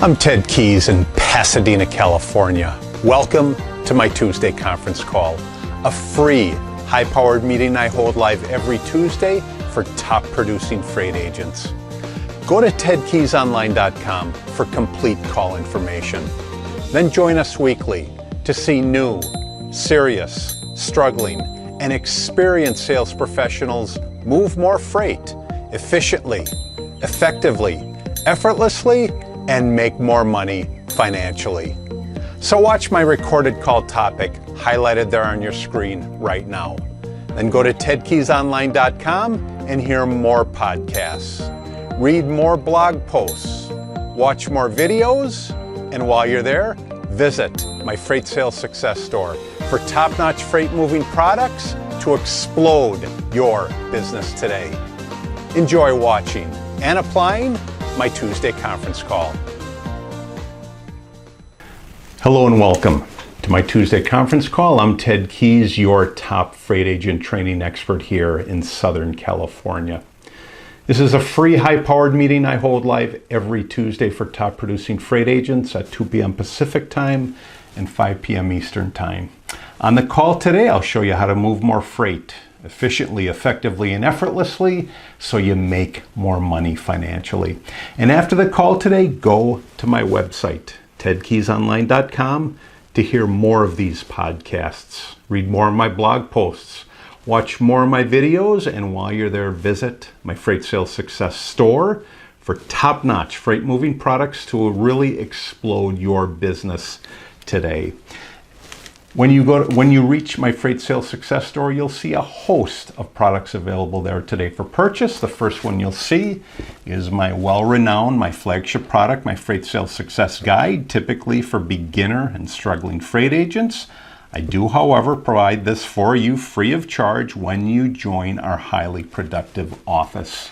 I'm Ted Keys in Pasadena, California. Welcome to my Tuesday conference call, a free, high-powered meeting I hold live every Tuesday for top producing freight agents. Go to tedkeysonline.com for complete call information. Then join us weekly to see new, serious, struggling, and experienced sales professionals move more freight efficiently, effectively, effortlessly, and make more money financially. So watch my recorded call topic highlighted there on your screen right now. Then go to tedkeysonline.com and hear more podcasts, read more blog posts, watch more videos, and while you're there, visit my Freight Sales Success Store for top-notch freight moving products to explode your business today. Enjoy watching and applying my Tuesday conference call. Hello and welcome to my Tuesday conference call. I'm Ted Keys, your top freight agent training expert here in Southern California. This is a free high-powered meeting I hold live every Tuesday for top producing freight agents at 2 p.m. Pacific time and 5 p.m. Eastern time. On the call today, I'll show you how to move more freight efficiently, effectively, and effortlessly so you make more money financially. And after the call today, go to my website, tedkeysonline.com, to hear more of these podcasts, read more of my blog posts, watch more of my videos, and while you're there, visit my Freight Sales Success Store for top-notch freight moving products to really explode your business today. When you reach my Freight Sales Success Store, you'll see a host of products available there today for purchase. The first one you'll see is my well-renowned, my flagship product, my Freight Sales Success Guide, typically for beginner and struggling freight agents. I do, however, provide this for you free of charge when you join our highly productive office.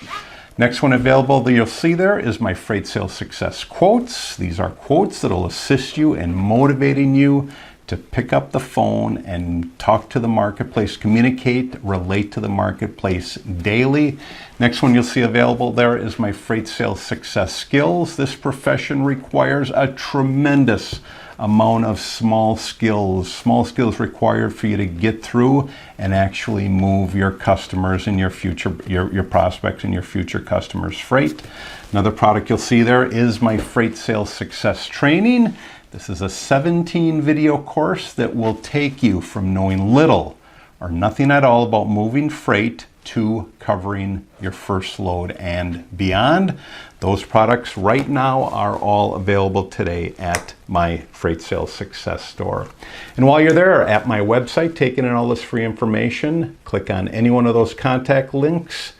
Next one available that you'll see there is my Freight Sales Success Quotes. These are quotes that will assist you in motivating you to pick up the phone and talk to the marketplace, communicate, relate to the marketplace daily. Next one you'll see available there is my Freight Sales Success Skills. This profession requires a tremendous amount of small skills required for you to get through and actually move your customers and your future, your prospects and your future customers' freight. Another product you'll see there is my Freight Sales Success Training. This is a 17 video course that will take you from knowing little or nothing at all about moving freight to covering your first load and beyond. Those products right now are all available today at my Freight Sales Success Store. And while you're there at my website, taking in all this free information, click on any one of those contact links,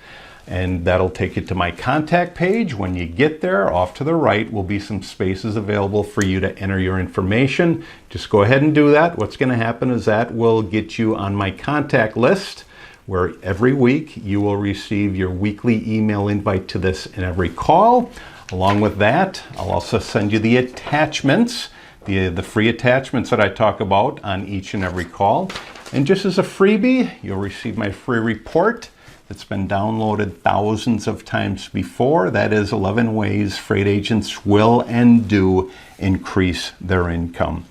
and that'll take you to my contact page. When you get there, off to the right will be some spaces available for you to enter your information. Just go ahead and do that. What's going to happen is that will get you on my contact list, where every week you will receive your weekly email invite to this and every call. Along with that, I'll also send you the attachments, the free attachments that I talk about on each and every call. And just as a freebie, you'll receive my free report. It's been downloaded thousands of times before. That is 11 ways freight agents will and do increase their income.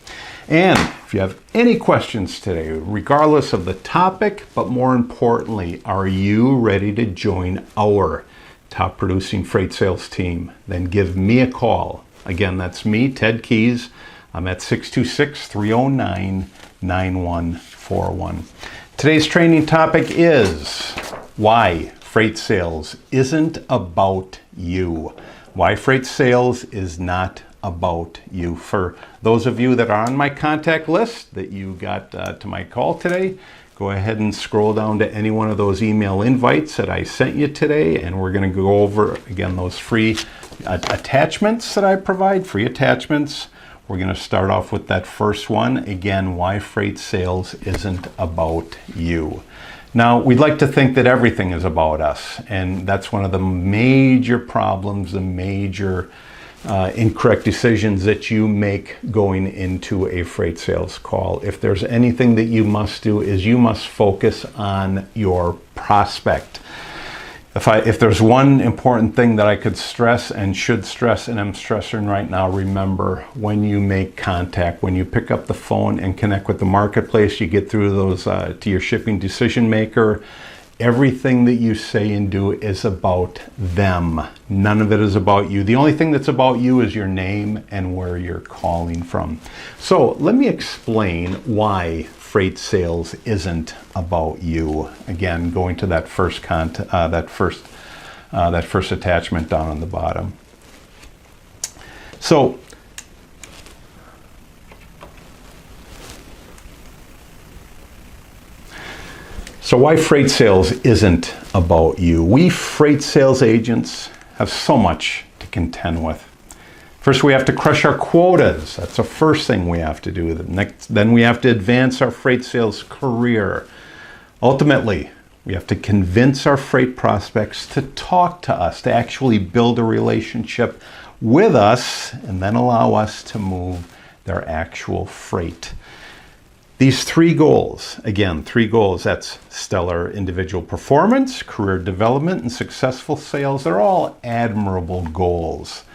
And if you have any questions today, regardless of the topic, but more importantly, are you ready to join our top producing freight sales team? Then give me a call. Again, that's me, Ted Keys. I'm at 626-309-9141. Today's training topic is why freight sales isn't about you. Why freight sales is not about you. For those of you that are on my contact list that you got to my call today, go ahead and scroll down to any one of those email invites that I sent you today, and we're going to go over again those free attachments that I provide, free attachments. We're going to start off with that first one. Again, why freight sales isn't about you. Now, we'd like to think that everything is about us, and that's one of the major problems, the major incorrect decisions that you make going into a freight sales call. If there's anything that you must do is you must focus on your prospect. If there's one important thing that I could stress and should stress, and I'm stressing right now, remember, when you make contact, when you pick up the phone and connect with the marketplace, you get through those to your shipping decision maker, everything that you say and do is about them. None of it is about you. The only thing that's about you is your name and where you're calling from. So let me explain why freight sales isn't about you. Again, going to that first attachment down on the bottom. So why freight sales isn't about you? We freight sales agents have so much to contend with. First, we have to crush our quotas. That's the first thing we have to do. Then we have to advance our freight sales career. Ultimately, we have to convince our freight prospects to talk to us, to actually build a relationship with us, and then allow us to move their actual freight. These three goals, again, that's stellar individual performance, career development, and successful sales. They're all admirable goals.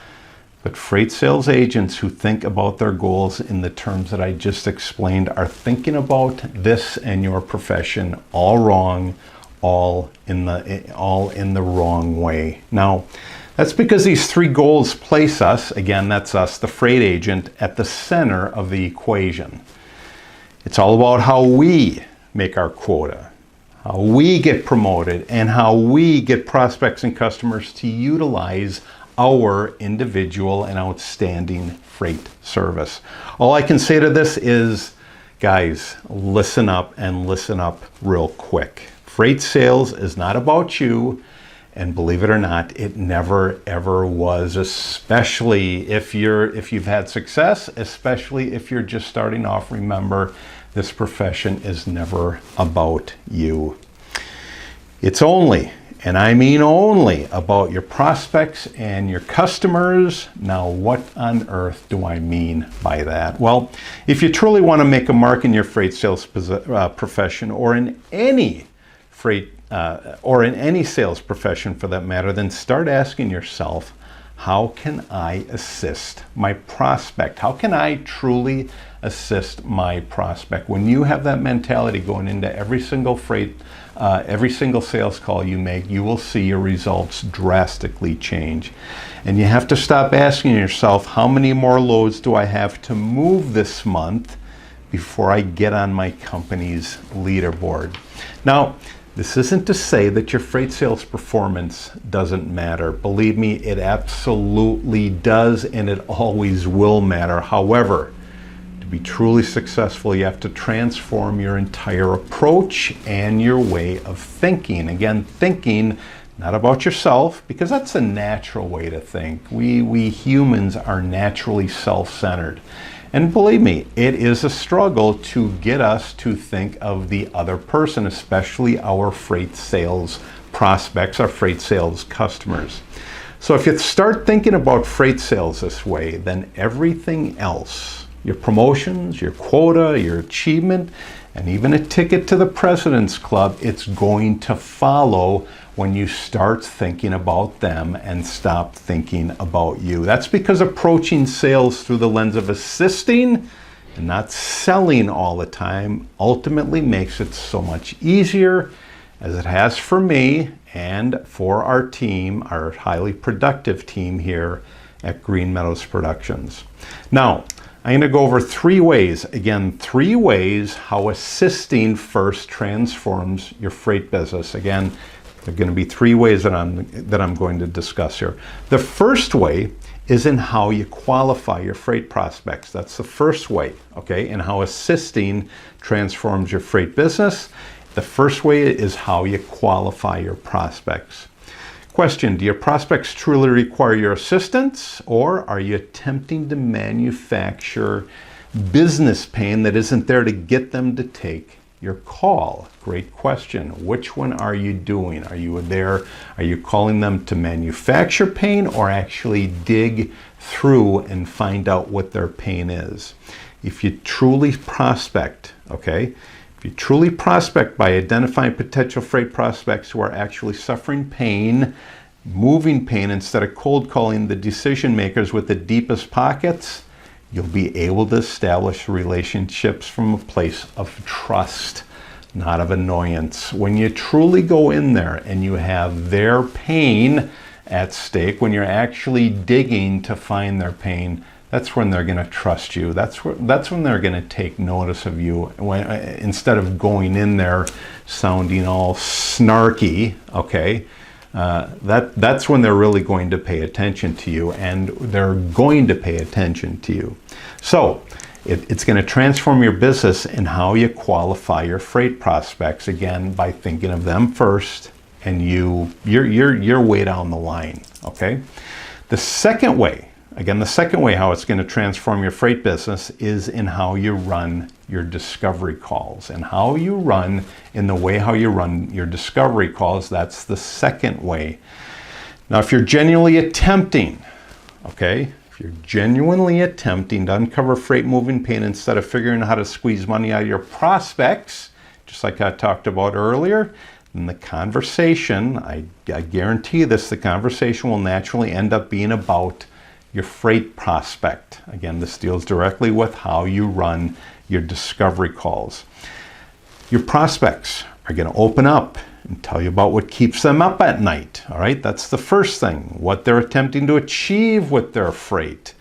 But freight sales agents who think about their goals in the terms that I just explained are thinking about this and your profession all wrong, all in the wrong way. Now, that's because these three goals place us, again, that's us, the freight agent, at the center of the equation. It's all about how we make our quota, how we get promoted, and how we get prospects and customers to utilize our individual and outstanding freight service. All I can say to this is, guys, listen up and listen up real quick. Freight sales is not about you, and believe it or not, it never ever was, especially if you've had success, especially if you're just starting off. Remember, this profession is never about you. It's only, and I mean only, about your prospects and your customers. Now, what on earth do I mean by that? Well, if you truly want to make a mark in your freight sales profession, or in any sales profession for that matter, then start asking yourself, how can I assist my prospect? How can I truly assist my prospect? When you have that mentality going into every single sales call you make, you will see your results drastically change. And you have to stop asking yourself, how many more loads do I have to move this month before I get on my company's leaderboard? Now, this isn't to say that your freight sales performance doesn't matter. Believe me, it absolutely does, and it always will matter. However, to be truly successful, you have to transform your entire approach and your way of thinking. Again, thinking not about yourself, because that's a natural way to think. We humans are naturally self-centered. And believe me, it is a struggle to get us to think of the other person, especially our freight sales prospects, our freight sales customers. So if you start thinking about freight sales this way, then everything else, your promotions, your quota, your achievement, and even a ticket to the President's Club, it's going to follow when you start thinking about them and stop thinking about you. That's because approaching sales through the lens of assisting and not selling all the time ultimately makes it so much easier, as it has for me and for our team, our highly productive team here at Green Meadows Productions. Now, I'm going to go over three ways how assisting first transforms your freight business. Again, there are going to be three ways that I'm going to discuss here. The first way is in how you qualify your freight prospects. That's the first way, okay? And how assisting transforms your freight business. The first way is how you qualify your prospects. Question, do your prospects truly require your assistance, or are you attempting to manufacture business pain that isn't there to get them to take your call? Great question. Which one are you doing? Are you calling them to manufacture pain, or actually dig through and find out what their pain is? If you truly prospect, okay, if If you truly prospect by identifying potential freight prospects who are actually suffering pain, moving pain, instead of cold calling the decision makers with the deepest pockets, you'll be able to establish relationships from a place of trust, not of annoyance. When you truly go in there and you have their pain at stake, when you're actually digging to find their pain, that's when they're going to trust you. That's when they're going to take notice of you. Instead of going in there sounding all snarky, okay, that's when they're really going to pay attention to you, and they're going to pay attention to you. So it's going to transform your business in how you qualify your freight prospects, again, by thinking of them first and you're way down the line, okay? The second way how it's going to transform your freight business is in how you run your discovery calls. And how you run your discovery calls, that's the second way. Now, if you're genuinely attempting, to uncover freight moving pain instead of figuring out how to squeeze money out of your prospects, just like I talked about earlier, then the conversation, I guarantee this, the conversation will naturally end up being about your freight prospect. Again, this deals directly with how you run your discovery calls. Your prospects are going to open up and tell you about what keeps them up at night. All right, that's the first thing. What they're attempting to achieve with their freight,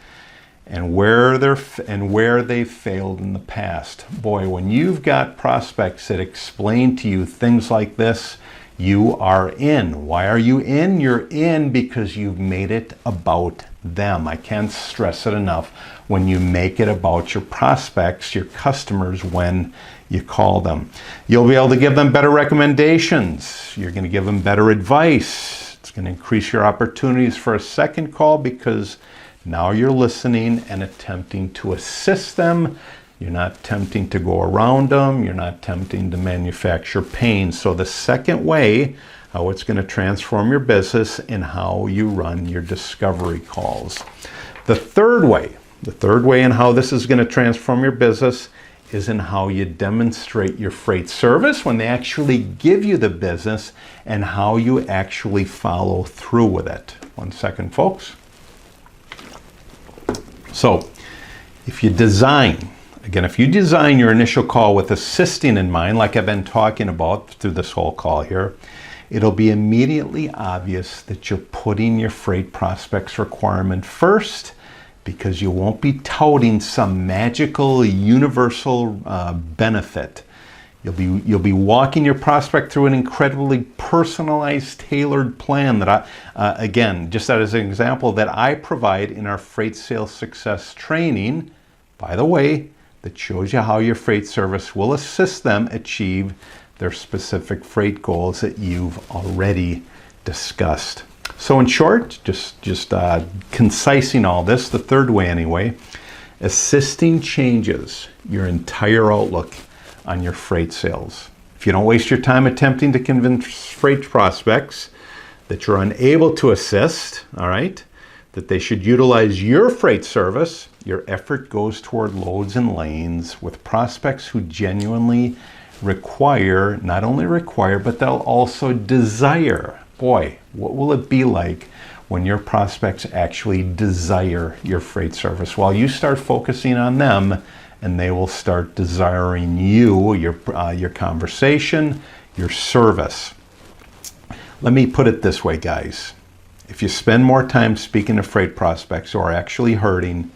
and where they've failed in the past. Boy, when you've got prospects that explain to you things like this, you are in. Why are you in? You're in because you've made it about them. I can't stress it enough. When you make it about your prospects, your customers, when you call them, you'll be able to give them better recommendations. You're going to give them better advice. It's going to increase your opportunities for a second call because now you're listening and attempting to assist them. You're not attempting to go around them. You're not attempting to manufacture pain. So the second way how it's going to transform your business and how you run your discovery calls. The third way in how this is going to transform your business is in how you demonstrate your freight service when they actually give you the business and how you actually follow through with it. 1 second, folks. So if you design your initial call with assisting in mind, like I've been talking about through this whole call here, it'll be immediately obvious that you're putting your freight prospect's requirement first, because you won't be touting some magical universal benefit. You'll be walking your prospect through an incredibly personalized, tailored plan that again, just as an example, that I provide in our Freight Sales Success training, by the way, that shows you how your freight service will assist them achieve their specific freight goals that you've already discussed. So in short, just concising all this, the third way anyway, assisting changes your entire outlook on your freight sales. If you don't waste your time attempting to convince freight prospects that you're unable to assist, all right, that they should utilize your freight service, your effort goes toward loads and lanes with prospects who genuinely not only require, but they'll also desire. Boy, what will it be like when your prospects actually desire your freight service? Well, you start focusing on them, and they will start desiring you, your conversation, your service. Let me put it this way, guys. If you spend more time speaking to freight prospects who are actually hurting,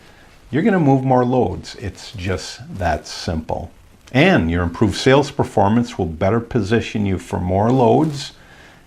you're going to move more loads. It's just that simple. And your improved sales performance will better position you for more loads,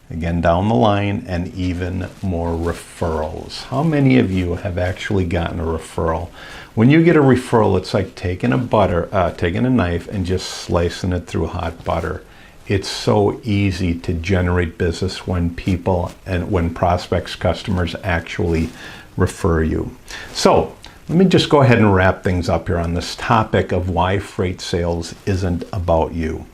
again, down the line, and even more referrals. How many of you have actually gotten a referral? When you get a referral, it's like taking a knife and just slicing it through hot butter. It's so easy to generate business when prospects, customers actually refer you. So let me just go ahead and wrap things up here on this topic of why freight sales isn't about you.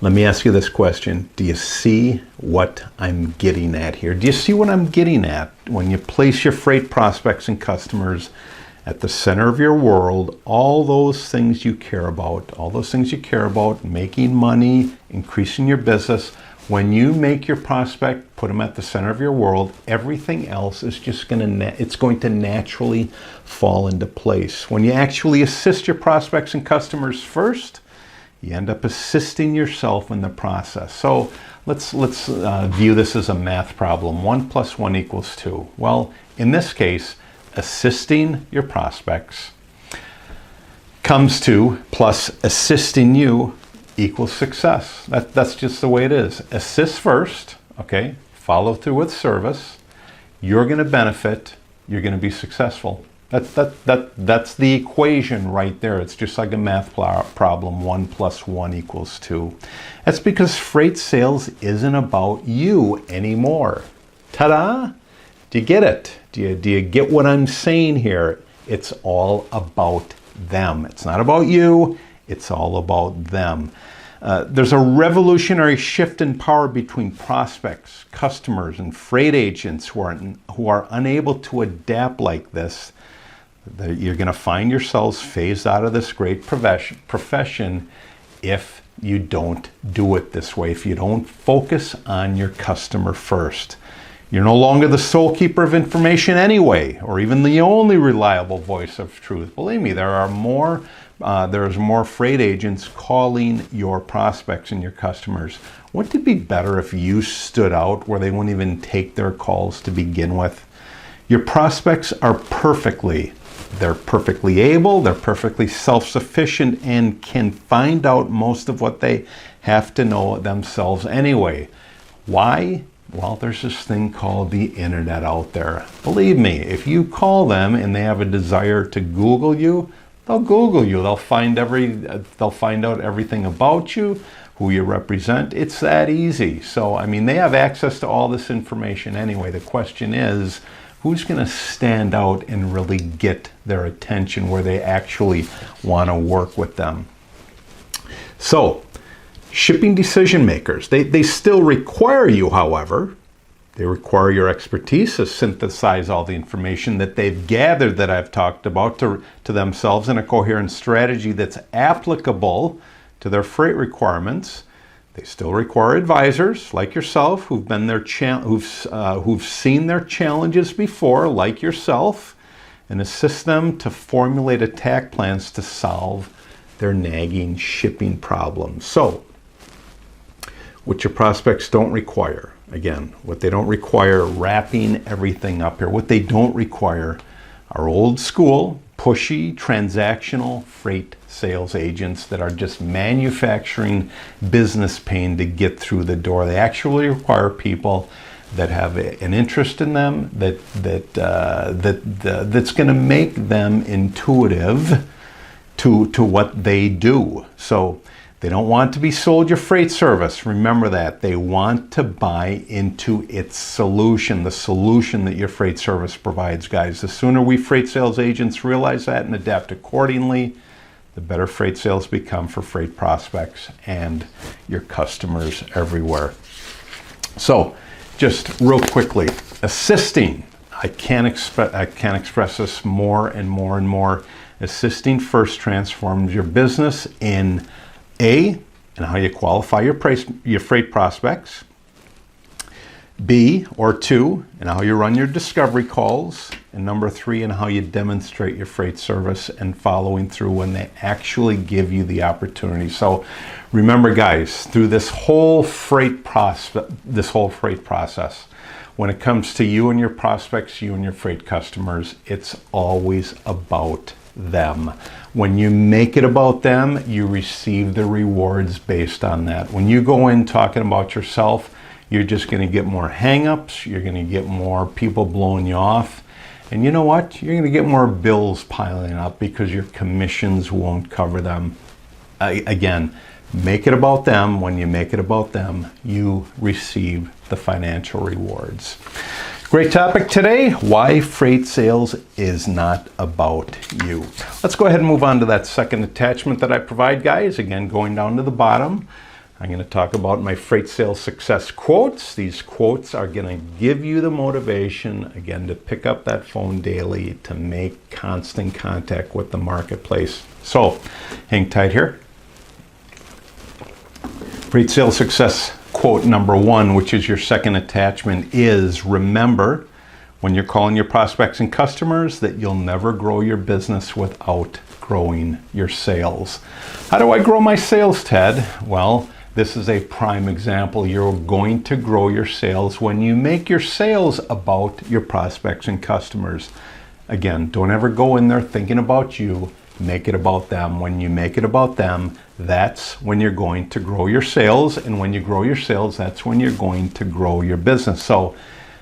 Let me ask you this question. Do you see what I'm getting at here? Do you see what I'm getting at when you place your freight prospects and customers at the center of your world, all those things you care about, making money, increasing your business. When you make your prospect, put them at the center of your world, everything else is just it's going to naturally fall into place. When you actually assist your prospects and customers first, you end up assisting yourself in the process. So let's view this as a math problem. 1 + 1 = 2. Well, in this case, assisting your prospects comes to plus assisting you equals success. That's just the way it is. Assist first, okay? Follow through with service. You're going to benefit. You're going to be successful. That's the equation right there. It's just like a math problem. 1 + 1 = 2. That's because freight sales isn't about you anymore. Ta-da! Do you get it? Do you get what I'm saying here? It's all about them. It's not about you. It's all about them. There's a revolutionary shift in power between prospects, customers, and freight agents who are unable to adapt like this. You're going to find yourselves phased out of this great profession if you don't do it this way, if you don't focus on your customer first. You're no longer the sole keeper of information anyway, or even the only reliable voice of truth. Believe me, there's more freight agents calling your prospects and your customers. Wouldn't it be better if you stood out where they wouldn't even take their calls to begin with? Your prospects are perfectly able, they're perfectly self-sufficient, and can find out most of what they have to know themselves anyway. Why? Well, there's this thing called the internet out there. Believe me, if you call them and they have a desire to Google you, they'll Google you. They'll find out everything about you, who you represent. It's that easy. So, I mean, they have access to all this information anyway. The question is, who's going to stand out and really get their attention where they actually want to work with them? So, shipping decision makers, they still require you, however. They require your expertise to synthesize all the information that they've gathered that I've talked about to themselves in a coherent strategy that's applicable to their freight requirements. They still require advisors like yourself who've seen their challenges before, like yourself, and assist them to formulate attack plans to solve their nagging shipping problems. So, what your prospects don't require, again, what they don't require, wrapping everything up here, what they don't require are old school, pushy, transactional freight sales agents that are just manufacturing business pain to get through the door. They actually require people that have an interest in them, that's going to make them intuitive to what they do. So they don't want to be sold your freight service. Remember that. They want to buy into its solution, the solution that your freight service provides, guys. The sooner we freight sales agents realize that and adapt accordingly, the better freight sales become for freight prospects and your customers everywhere. So, just real quickly, assisting. I can't express this more and more and more. Assisting first transforms your business in A, and how you qualify your freight prospects. B, or 2, and how you run your discovery calls. And number 3, and how you demonstrate your freight service and following through when they actually give you the opportunity. So remember, guys, through this whole freight process, when it comes to you and your prospects, you and your freight customers, it's always about them. When you make it about them, you receive the rewards based on that. When you go in talking about yourself, you're just going to get more hang-ups, you're going to get more people blowing you off, and you know what? You're going to get more bills piling up because your commissions won't cover them. Again, make it about them. When you make it about them, you receive the financial rewards. Great topic today, why freight sales is not about you. Let's go ahead and move on to that second attachment that I provide, guys. Again, going down to the bottom. I'm going to talk about my freight sales success quotes. These quotes are going to give you the motivation, again, to pick up that phone daily, to make constant contact with the marketplace. So, hang tight here. Freight sales success quote number 1, which is your second attachment, is remember when you're calling your prospects and customers that you'll never grow your business without growing your sales. How do I grow my sales, Ted? Well, this is a prime example. You're going to grow your sales when you make your sales about your prospects and customers. Again, don't ever go in there thinking about you. Make it about them. When you make it about them, that's when you're going to grow your sales. And when you grow your sales, that's when you're going to grow your business. So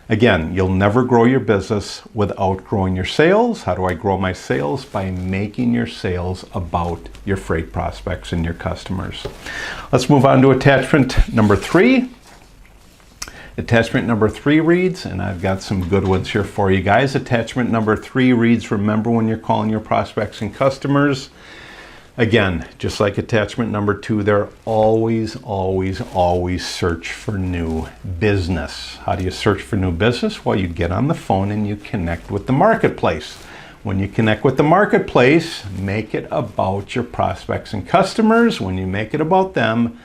again, you'll never grow your business without growing your sales. How do I grow my sales? By making your sales about your freight prospects and your customers. Let's move on to attachment number 3. Attachment number 3 reads, and I've got some good ones here for you guys. Attachment number 3 reads, remember when you're calling your prospects and customers. Again, just like attachment number 2, they're always search for new business. How do you search for new business? Well, you get on the phone and you connect with the marketplace. When you connect with the marketplace, make it about your prospects and customers. When you make it about them,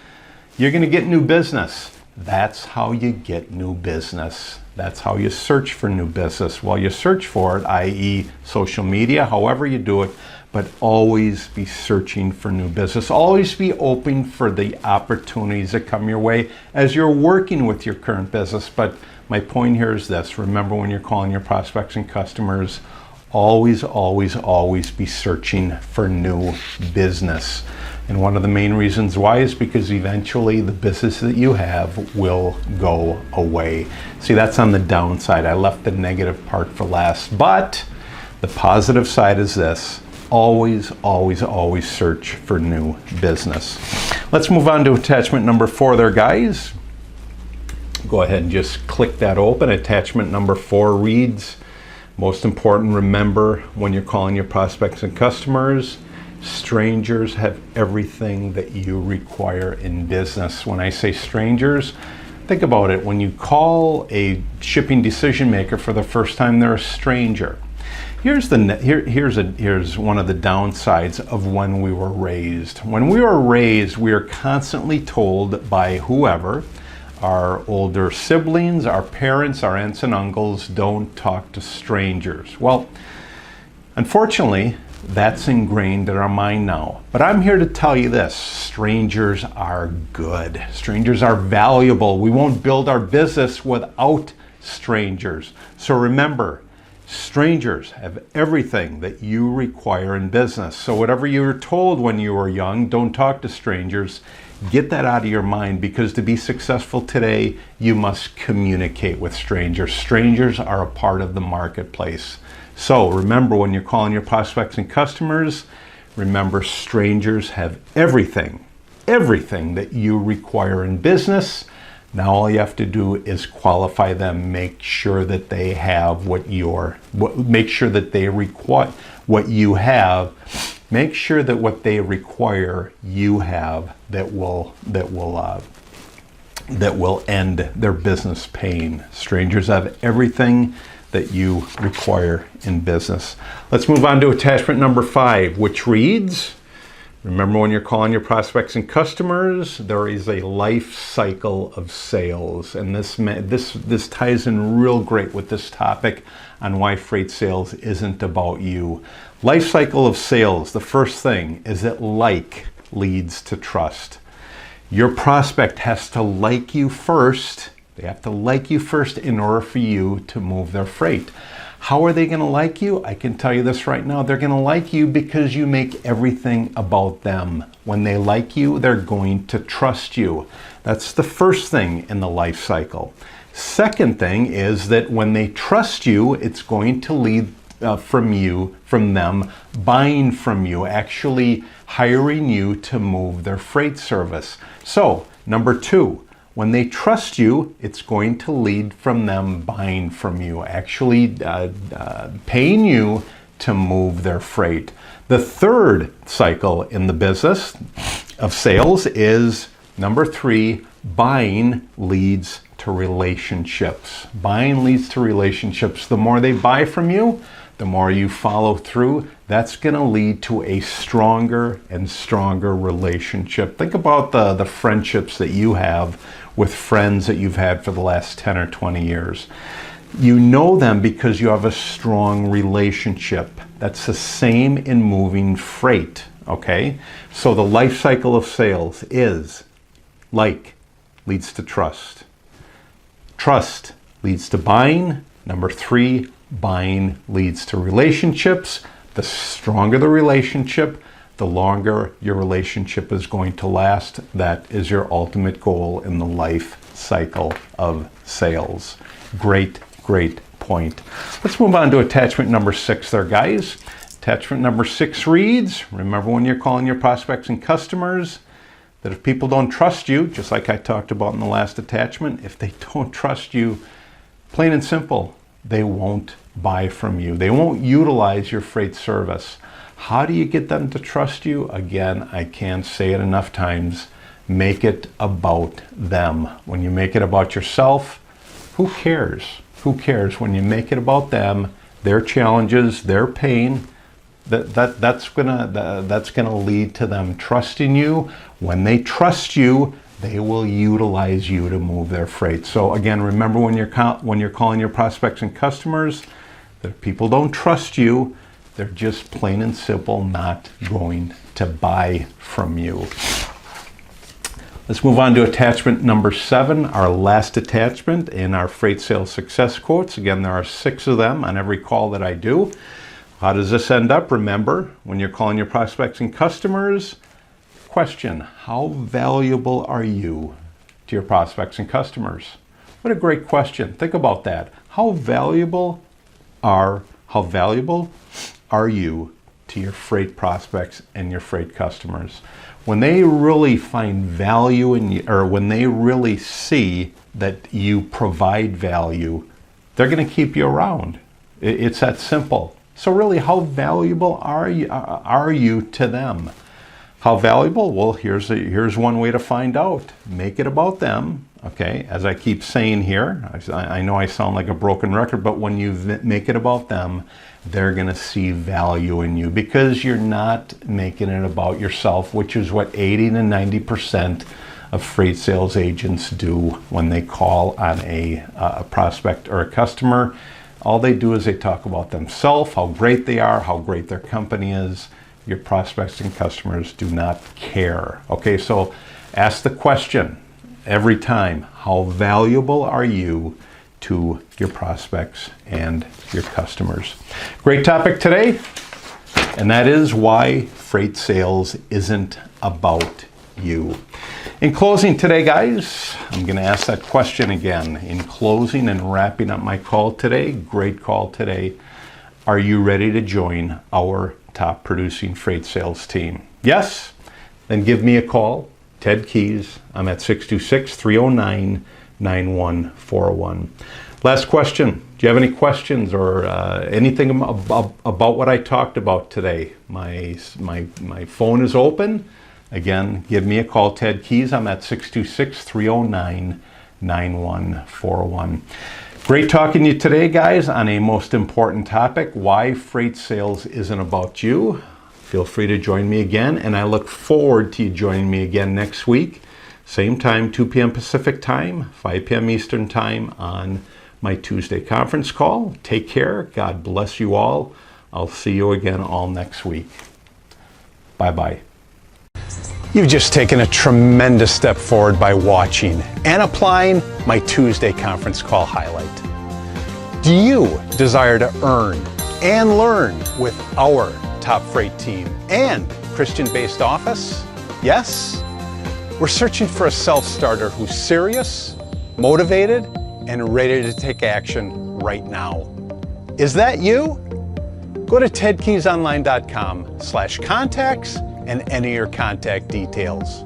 you're going to get new business. That's how you get new business. That's how you search for new business. Well, you search for it, i.e. social media, however you do it, but always be searching for new business. Always be open for the opportunities that come your way as you're working with your current business. But my point here is this. Remember when you're calling your prospects and customers, always be searching for new business. And one of the main reasons why is because eventually the business that you have will go away. See, that's on the downside. I left the negative part for last. But the positive side is this. Always search for new business. Let's move on to attachment number 4 there, guys. Go ahead and just click that open. Attachment number 4 reads, most important, remember when you're calling your prospects and customers, strangers have everything that you require in business. When I say strangers, think about it. When you call a shipping decision maker for the first time, they're a stranger. Here's one of the downsides of when we were raised. When we were raised, we are constantly told by whoever, our older siblings, our parents, our aunts and uncles, don't talk to strangers. Well, unfortunately, that's ingrained in our mind now. But I'm here to tell you this, strangers are good. Strangers are valuable. We won't build our business without strangers. So remember, strangers have everything that you require in business. So whatever you were told when you were young, don't talk to strangers. Get that out of your mind, because to be successful today, you must communicate with strangers. Strangers are a part of the marketplace. So remember when you're calling your prospects and customers, remember strangers have everything that you require in business. Now all you have to do is qualify them, make sure that they have make sure that they require what you have, make sure that what they require you have that will end their business pain. Strangers have everything that you require in business. Let's move on to attachment number 5, which reads, remember when you're calling your prospects and customers, there is a life cycle of sales. And this ties in real great with this topic on why freight sales isn't about you. Life cycle of sales, the first thing is that like leads to trust. Your prospect has to like you first. They have to like you first in order for you to move their freight. How are they going to like you? I can tell you this right now. They're going to like you because you make everything about them. When they like you, they're going to trust you. That's the first thing in the life cycle. Second thing is that when they trust you, it's going to lead from them buying from you, actually hiring you to move their freight service. So, number 2, when they trust you, it's going to lead from them buying from you, actually paying you to move their freight. The third cycle in the business of sales is Number 3, buying leads to relationships. Buying leads to relationships. The more they buy from you, the more you follow through, that's going to lead to a stronger and stronger relationship. Think about the friendships that you have with friends that you've had for the last 10 or 20 years. You know them because you have a strong relationship. That's the same in moving freight, okay? So the life cycle of sales is like leads to trust. Trust leads to buying. Number 3, buying leads to relationships. The stronger the relationship, the longer your relationship is going to last. That is your ultimate goal in the life cycle of sales. Great point. Let's move on to attachment number 6 there, guys. Attachment number 6 reads, remember when you're calling your prospects and customers, that if people don't trust you, just like I talked about in the last attachment, if they don't trust you, plain and simple, they won't buy from you. They won't utilize your freight service. How do you get them to trust you? Again, I can't say it enough times. Make it about them. When you make it about yourself, who cares? Who cares? When you make it about them, their challenges, their pain, that's gonna lead to them trusting you. When they trust you, they will utilize you to move their freight. So again, remember when you're calling your prospects and customers, that if people don't trust you, they're just plain and simple not going to buy from you. Let's move on to attachment number 7, our last attachment in our freight sales success quotes. Again, there are 6 of them on every call that I do. How does this end up? Remember, when you're calling your prospects and customers, question, how valuable are you to your prospects and customers? What a great question. Think about that. How valuable are you to your freight prospects and your freight customers? When they really find value in you, or when they really see that you provide value, they're going to keep you around. It's that simple. So really, how valuable are you to them? How valuable? Well, here's one way to find out. Make it about them. Okay, as I keep saying here, I know I sound like a broken record, but when you make it about them, they're going to see value in you because you're not making it about yourself, which is what 80 to 90% of freight sales agents do when they call on a prospect or a customer. All they do is they talk about themselves, how great they are, how great their company is. Your prospects and customers do not care. Okay, so ask the question every time, how valuable are you to your prospects and your customers? Great topic today, and that is why freight sales isn't about you. In closing today, guys, I'm going to ask that question again. In closing and wrapping up my call today, great call today, are you ready to join our top producing freight sales team? Yes? Then give me a call. Ted Keys. I'm at 626-309-9141. Last question. Do you have any questions or anything about what I talked about today? My phone is open. Again, give me a call, Ted Keys. I'm at 626-309-9141. Great talking to you today, guys, on a most important topic, why freight sales isn't about you. Feel free to join me again, and I look forward to you joining me again next week. Same time, 2 p.m. Pacific time, 5 p.m. Eastern time on my Tuesday conference call. Take care. God bless you all. I'll see you again all next week. Bye-bye. You've just taken a tremendous step forward by watching and applying my Tuesday conference call highlight. Do you desire to earn and learn with our top freight team and Christian-based office? Yes? We're searching for a self-starter who's serious, motivated, and ready to take action right now. Is that you? Go to tedkeysonline.com/contacts and enter your contact details.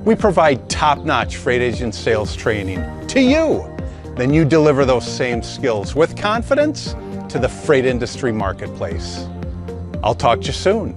We provide top-notch freight agent sales training to you. Then you deliver those same skills with confidence to the freight industry marketplace. I'll talk to you soon.